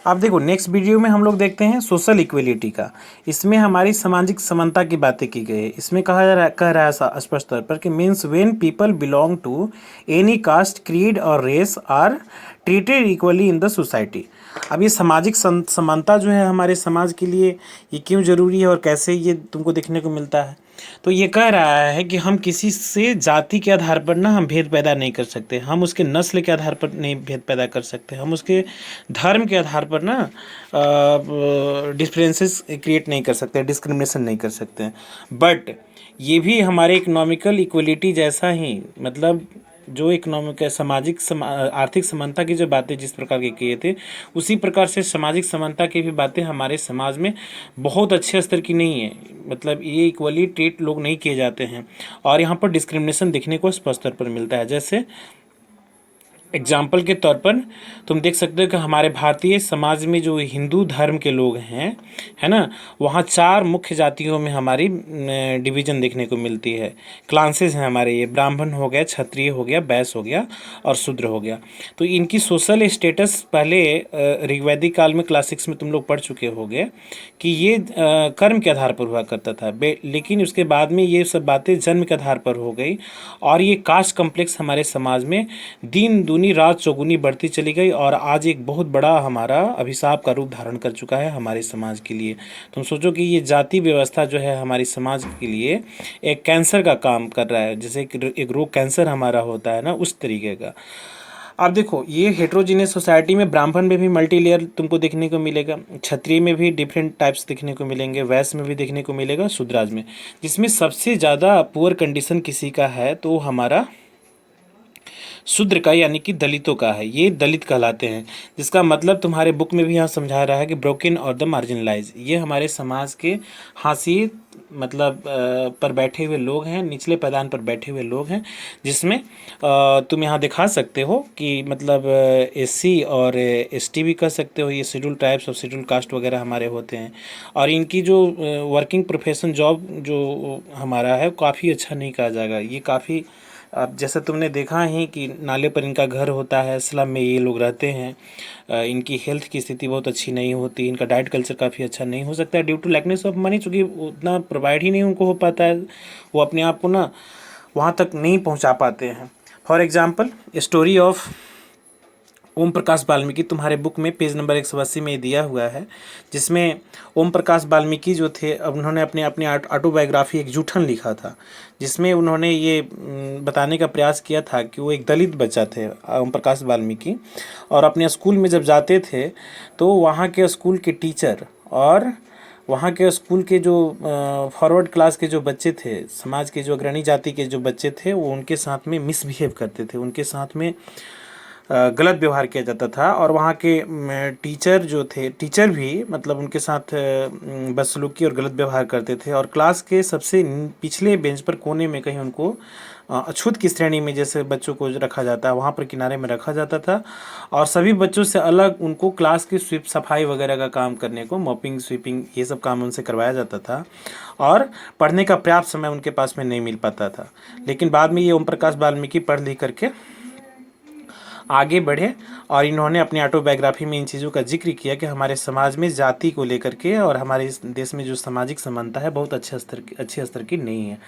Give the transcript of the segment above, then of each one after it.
आप देखो next video में हम लोग देखते हैं सोशल इक्वलिटी का। इसमें हमारी सामाजिक समानता की बातें की गई है। इसमें कह रहा है स्पष्ट तौर पर कि means when people belong to any caste creed और race are treated equally in the society. अब ये सामाजिक समानता जो है हमारे समाज के लिए ये क्यों ज़रूरी है और कैसे ये तुमको देखने को मिलता है। तो ये कह रहा है कि हम किसी से जाति के आधार पर ना हम भेद पैदा नहीं कर सकते, हम उसके नस्ल के आधार पर नहीं भेद पैदा कर सकते, हम उसके धर्म के आधार पर ना डिफरेंसेस क्रिएट नहीं कर सकते, डिस्क्रिमिनेशन नहीं कर सकते। बट ये भी हमारे इकोनॉमिकल इक्वलिटी जैसा ही, मतलब जो इकोनॉमिक सामाजिक आर्थिक समानता की जो बातें जिस प्रकार के किए थे, उसी प्रकार से सामाजिक समानता की भी बातें हमारे समाज में बहुत अच्छे स्तर की नहीं है। मतलब ये इक्वली ट्रीट लोग नहीं किए जाते हैं और यहाँ पर डिस्क्रिमिनेशन देखने को स्पष्ट तौर पर मिलता है। जैसे एग्जाम्पल के तौर पर तुम देख सकते हो कि हमारे भारतीय समाज में जो हिंदू धर्म के लोग हैं, है ना, वहाँ 4 मुख्य जातियों में हमारी डिवीज़न देखने को मिलती है। क्लासेस हैं हमारे, ये ब्राह्मण हो गया, क्षत्रिय हो गया, वैश्य हो गया और शूद्र हो गया। तो इनकी सोशल स्टेटस पहले ऋग्वैदिक काल में क्लास 6 में तुम लोग पढ़ चुके होगे कि ये कर्म के आधार पर हुआ करता था। लेकिन उसके बाद में ये सब बातें जन्म के आधार पर हो गई और ये कास्ट कम्प्लेक्स हमारे समाज में दिन दूनी रात चौगुनी बढ़ती चली गई और आज एक बहुत बड़ा हमारा अभिशाप का रूप धारण कर चुका है हमारे समाज के लिए। तुम सोचो कि ये जाति व्यवस्था जो है हमारी समाज के लिए एक कैंसर का काम कर रहा है, जैसे एक रोग कैंसर हमारा होता है ना, उस तरीके का। आप देखो ये हेट्रोजीनियस सोसाइटी में ब्राह्मण में भी मल्टी लेयर तुमको देखने को मिलेगा, क्षत्रिय में भी डिफरेंट टाइप्स देखने को मिलेंगे, वैश्य में भी देखने को मिलेगा, शूद्राज में। जिसमें सबसे ज़्यादा पुअर कंडीशन किसी का है तो हमारा शूद्र का यानी कि दलितों का है। ये दलित कहलाते हैं, जिसका मतलब तुम्हारे बुक में भी यहाँ समझा रहा है कि ब्रोकन और द मार्जिनलाइज। ये हमारे समाज के हाशिए मतलब पर बैठे हुए लोग हैं, निचले पैदान पर बैठे हुए लोग हैं, जिसमें तुम यहाँ दिखा सकते हो कि मतलब एससी और एसटी भी कह सकते हो, ये शेड्यूल ट्राइब्स और शेड्यूल कास्ट वगैरह हमारे होते हैं। और इनकी जो वर्किंग प्रोफेशन जॉब जो हमारा है काफ़ी अच्छा नहीं कहा जाएगा। ये काफ़ी, अब जैसे तुमने देखा ही कि नाले पर इनका घर होता है, स्लम में ये लोग रहते हैं, इनकी हेल्थ की स्थिति बहुत अच्छी नहीं होती, इनका डाइट कल्चर काफ़ी अच्छा नहीं हो सकता है due to lackness of money, चूँकि उतना प्रोवाइड ही नहीं उनको हो पाता है, वो अपने आप को ना वहाँ तक नहीं पहुँचा पाते हैं। For example story of Om Prakash Valmiki तुम्हारे बुक में पेज नंबर 180 में दिया हुआ है, जिसमें ओम प्रकाश वाल्मीकि जो थे अब उन्होंने अपनी ऑटोबायोग्राफी एक जूठन लिखा था, जिसमें उन्होंने ये बताने का प्रयास किया था कि वो एक दलित बच्चा थे ओम प्रकाश वाल्मीकि, और अपने स्कूल में जब जाते थे तो वहाँ के स्कूल के टीचर और वहाँ के स्कूल के जो फॉरवर्ड क्लास के जो बच्चे थे, समाज के जो अग्रणी जाति के जो बच्चे थे, वो उनके साथ में मिसबिहेव करते थे, उनके साथ में गलत व्यवहार किया जाता था। और वहाँ के टीचर जो थे, टीचर भी मतलब उनके साथ बदसलूकी और गलत व्यवहार करते थे और क्लास के सबसे पिछले बेंच पर कोने में कहीं उनको अछूत की श्रेणी में जैसे बच्चों को रखा जाता है वहाँ पर किनारे में रखा जाता था और सभी बच्चों से अलग उनको क्लास की स्वीप सफाई वगैरह का काम करने को, मॉपिंग स्वीपिंग ये सब काम उनसे करवाया जाता था और पढ़ने का पर्याप्त समय उनके पास में नहीं मिल पाता था। लेकिन बाद में ये ओम प्रकाश वाल्मीकि पढ़ लिख करके आगे बढ़े और इन्होंने अपनी ऑटोबायोग्राफी में इन चीज़ों का जिक्र किया कि हमारे समाज में जाति को लेकर के और हमारे इस देश में जो सामाजिक समानता है बहुत अच्छे स्तर की नहीं है।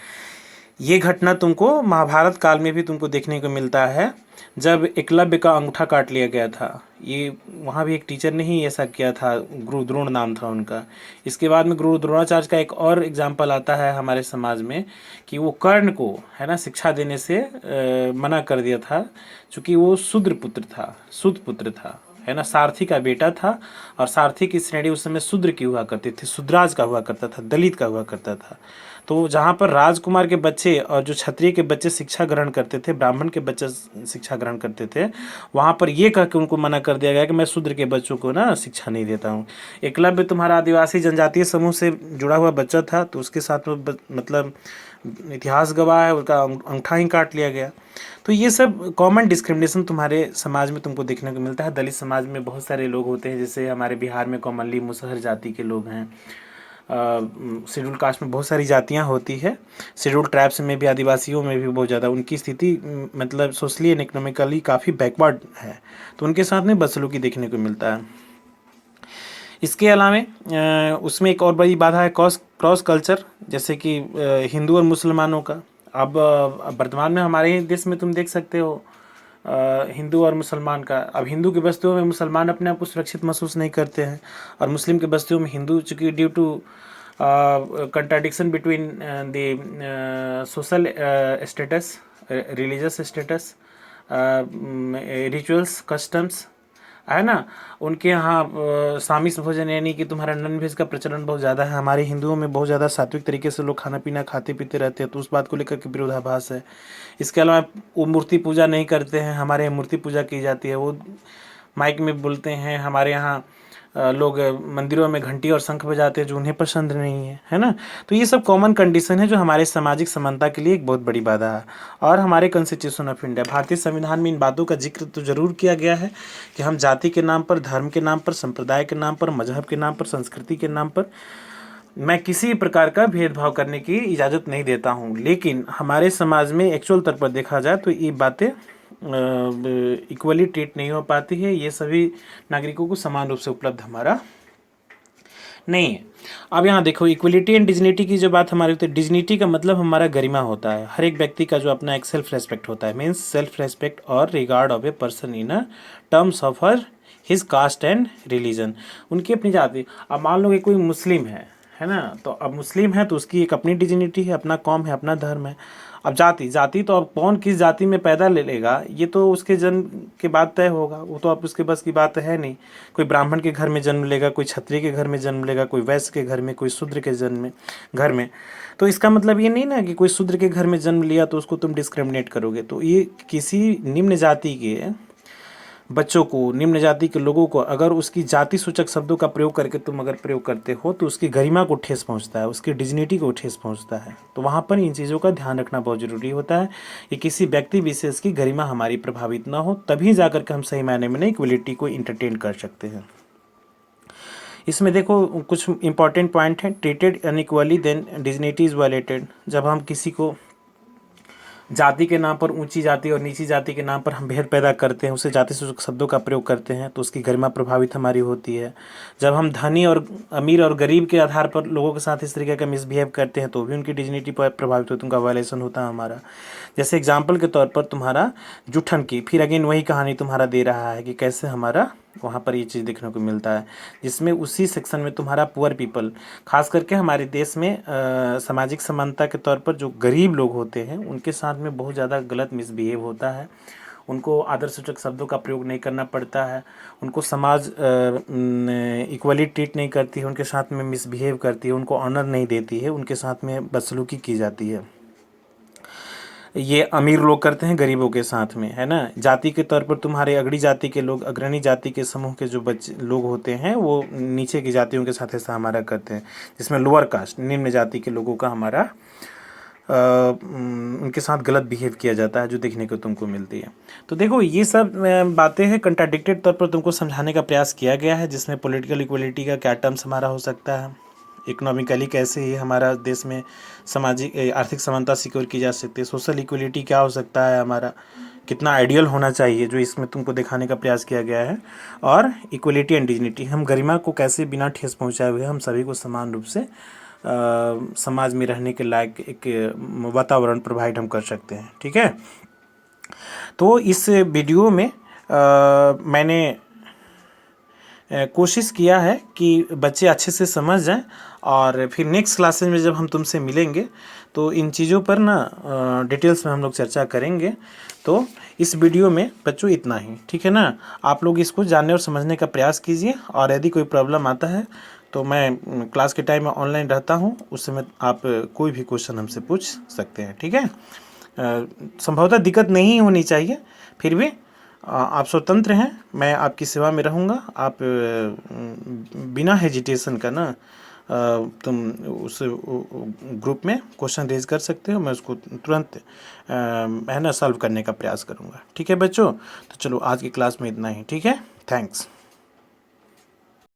ये घटना तुमको महाभारत काल में भी तुमको देखने को मिलता है, जब एकलव्य का अंगूठा काट लिया गया था। ये वहाँ भी एक टीचर ने ही ऐसा किया था, गुरु द्रोण नाम था उनका। इसके बाद में गुरु द्रोणाचार्य का एक और एग्जाम्पल आता है हमारे समाज में कि वो कर्ण को, है ना, शिक्षा देने से मना कर दिया था, चूँकि वो शूद्र पुत्र था, शुद्ध पुत्र था, है ना, सारथी का बेटा था और सारथी की श्रेणी उस समय शूद्र की हुआ करती थी, शूद्राज का हुआ करता था, दलित का हुआ करता था। तो जहाँ पर राजकुमार के बच्चे और जो क्षत्रिय के बच्चे शिक्षा ग्रहण करते थे, ब्राह्मण के बच्चे शिक्षा ग्रहण करते थे, वहाँ पर ये कह के उनको मना कर दिया गया कि मैं शूद्र के बच्चों को ना शिक्षा नहीं देता हूँ। एकलव्य तुम्हारा आदिवासी जनजातीय समूह से जुड़ा हुआ बच्चा था, तो उसके साथ में मतलब इतिहास गवाह है, उसका अंगूठा ही काट लिया गया। तो ये सब कॉमन डिस्क्रिमिनेशन तुम्हारे समाज में तुमको देखने को मिलता है। दलित समाज में बहुत सारे लोग होते हैं, जैसे हमारे बिहार में कॉमनली मुसहर जाति के लोग हैं। शेड्यूल कास्ट में बहुत सारी जातियां होती है, शेड्यूल ट्राइब्स में भी, आदिवासियों में भी बहुत ज़्यादा उनकी स्थिति मतलब सोशली एंड इकोनॉमिकली काफ़ी बैकवर्ड है, तो उनके साथ में बदसलूकी देखने को मिलता है। इसके अलावा उसमें एक और बड़ी बाधा है क्रॉस कल्चर, जैसे कि हिंदू और मुसलमानों का। अब वर्तमान में हमारे ही देश में तुम देख सकते हो हिंदू और मुसलमान का। अब हिंदू की बस्तियों में मुसलमान अपने आप को सुरक्षित महसूस नहीं करते हैं, और मुस्लिम की बस्तियों में हिंदू, चूँकि due to contradiction between the social status, religious status, rituals, customs, है ना। उनके यहाँ सामिस भोजन यानी कि तुम्हारा नॉन वेज का प्रचलन बहुत ज़्यादा है। हमारे हिंदुओं में बहुत ज़्यादा सात्विक तरीके से लोग खाना पीना खाते पीते रहते हैं, तो उस बात को लेकर के विरोधाभास है। इसके अलावा वो मूर्ति पूजा नहीं करते हैं, हमारे यहाँ मूर्ति पूजा की जाती है। वो माइक में बोलते हैं, हमारे यहाँ लोग मंदिरों में घंटी और शंख बजाते हैं, जो उन्हें पसंद नहीं है ना। तो ये सब कॉमन कंडीशन है जो हमारे सामाजिक समानता के लिए एक बहुत बड़ी बाधा है। और हमारे कॉन्स्टिट्यूशन ऑफ इंडिया, भारतीय संविधान में इन बातों का जिक्र तो जरूर किया गया है कि हम जाति के नाम पर, धर्म के नाम पर, संप्रदाय के नाम पर, मजहब के नाम पर, संस्कृति के नाम पर मैं किसी प्रकार का भेदभाव करने की इजाज़त नहीं देता हूँ। लेकिन हमारे समाज में एक्चुअल तौर पर देखा जाए तो ये बातें इक्वली ट्रीट नहीं हो पाती है। ये सभी नागरिकों को समान रूप से उपलब्ध हमारा नहीं है। अब यहाँ देखो, इक्वलिटी एंड डिग्निटी की जो बात हमारी होती है, डिग्निटी का मतलब हमारा गरिमा होता है। हर एक व्यक्ति का जो अपना एक सेल्फ रेस्पेक्ट होता है, मीन्स सेल्फ रेस्पेक्ट और regard of a person in a terms of her his cast and religion, उनकी अपनी जाति। अब मान लो कि कोई मुस्लिम है ना, तो अब मुस्लिम है तो उसकी एक अपनी डिग्निटी है, अपना कौम है, अपना धर्म है। अब जाति तो अब कौन किस जाति में पैदा ले लेगा ये तो उसके जन्म के बाद तय होगा, वो तो अब उसके बस की बात है नहीं। कोई ब्राह्मण के घर में जन्म लेगा, कोई क्षत्रिय के घर में जन्म लेगा, कोई वैश्य के घर में, कोई शूद्र के घर में। तो इसका मतलब ये नहीं ना कि कोई शूद्र के घर में जन्म लिया तो उसको तुम डिस्क्रिमिनेट करोगे। तो ये किसी निम्न जाति के बच्चों को, निम्न जाति के लोगों को अगर उसकी जाति सूचक शब्दों का प्रयोग करके तुम अगर प्रयोग करते हो तो उसकी गरिमा को ठेस पहुंचता है, उसकी डिग्निटी को ठेस पहुंचता है। तो वहाँ पर इन चीज़ों का ध्यान रखना बहुत ज़रूरी होता है कि किसी व्यक्ति विशेष की गरिमा हमारी प्रभावित ना हो, तभी जाकर के हम सही मायने में इक्वलिटी को इंटरटेन कर सकते हैं। इसमें देखो कुछ इंपॉर्टेंट पॉइंट हैं। Treated unequally then dignity is violated. जब हम किसी को जाति के नाम पर, ऊंची जाति और नीची जाति के नाम पर हम भेद पैदा करते हैं, उसे जाति सूचक शब्दों का प्रयोग करते हैं, तो उसकी गरिमा प्रभावित हमारी होती है। जब हम धनी और अमीर और गरीब के आधार पर लोगों के साथ इस तरीके का मिसबिहेव करते हैं तो भी उनकी डिग्निटी पर प्रभावित होती है, उनका वायलेशन होता है हमारा। जैसे एग्जाम्पल के तौर पर तुम्हारा जूठन की, फिर अगेन वही कहानी तुम्हारा दे रहा है कि कैसे हमारा वहाँ पर ये चीज़ देखने को मिलता है, जिसमें उसी सेक्शन में तुम्हारा पुअर पीपल, खास करके हमारे देश में सामाजिक समानता के तौर पर जो गरीब लोग होते हैं उनके साथ में बहुत ज़्यादा गलत मिसबिहेव होता है। उनको आदर सूचक शब्दों का प्रयोग नहीं करना पड़ता है, उनको समाज इक्वली ट्रीट नहीं करती है, उनके साथ में मिसबिहेव करती है, उनको ऑनर नहीं देती है, उनके साथ में बदसलूकी की जाती है। ये अमीर लोग करते हैं गरीबों के साथ में, है ना। जाति के तौर पर तुम्हारे अग्रणी जाति के लोग, अग्रणी जाति के समूह के जो बच्चे लोग होते हैं वो नीचे की जातियों के साथ ऐसा हमारा करते हैं, जिसमें लोअर कास्ट, निम्न जाति के लोगों का हमारा उनके साथ गलत बिहेव किया जाता है, जो देखने को तुमको मिलती है। तो देखो ये सब बातें हैं, कंट्राडिक्टेड तौर पर तुमको समझाने का प्रयास किया गया है, जिसमें पॉलिटिकल इक्वलिटी का क्या टर्म्स हमारा हो सकता है, इकोनॉमिकली कैसे ही हमारा देश में सामाजिक आर्थिक समानता सिक्योर की जा सकती है, सोशल इक्वलिटी क्या हो सकता है हमारा, कितना आइडियल होना चाहिए, जो इसमें तुमको दिखाने का प्रयास किया गया है। और इक्वलिटी एंड डिग्निटी, हम गरिमा को कैसे बिना ठेस पहुंचाए हुए हम सभी को समान रूप से समाज में रहने के लायक एक वातावरण प्रोवाइड हम कर सकते हैं। ठीक है, तो इस वीडियो में मैंने कोशिश किया है कि बच्चे अच्छे से समझ जाएं, और फिर नेक्स्ट क्लासेज में जब हम तुमसे मिलेंगे तो इन चीज़ों पर ना डिटेल्स में हम लोग चर्चा करेंगे। तो इस वीडियो में बच्चों इतना ही, ठीक है ना। आप लोग इसको जानने और समझने का प्रयास कीजिए, और यदि कोई प्रॉब्लम आता है तो मैं क्लास के टाइम में ऑनलाइन रहता हूँ, उस समय आप कोई भी क्वेश्चन हमसे पूछ सकते हैं। ठीक है, संभवतः दिक्कत नहीं होनी चाहिए, फिर भी आप स्वतंत्र हैं, मैं आपकी सेवा में रहूँगा। आप बिना हेजिटेशन का ना तुम उस ग्रुप में क्वेश्चन रेज कर सकते हो, मैं उसको तुरंत है ना सॉल्व करने का प्रयास करूँगा। ठीक है बच्चों, तो चलो आज की क्लास में इतना ही। ठीक है, थैंक्स।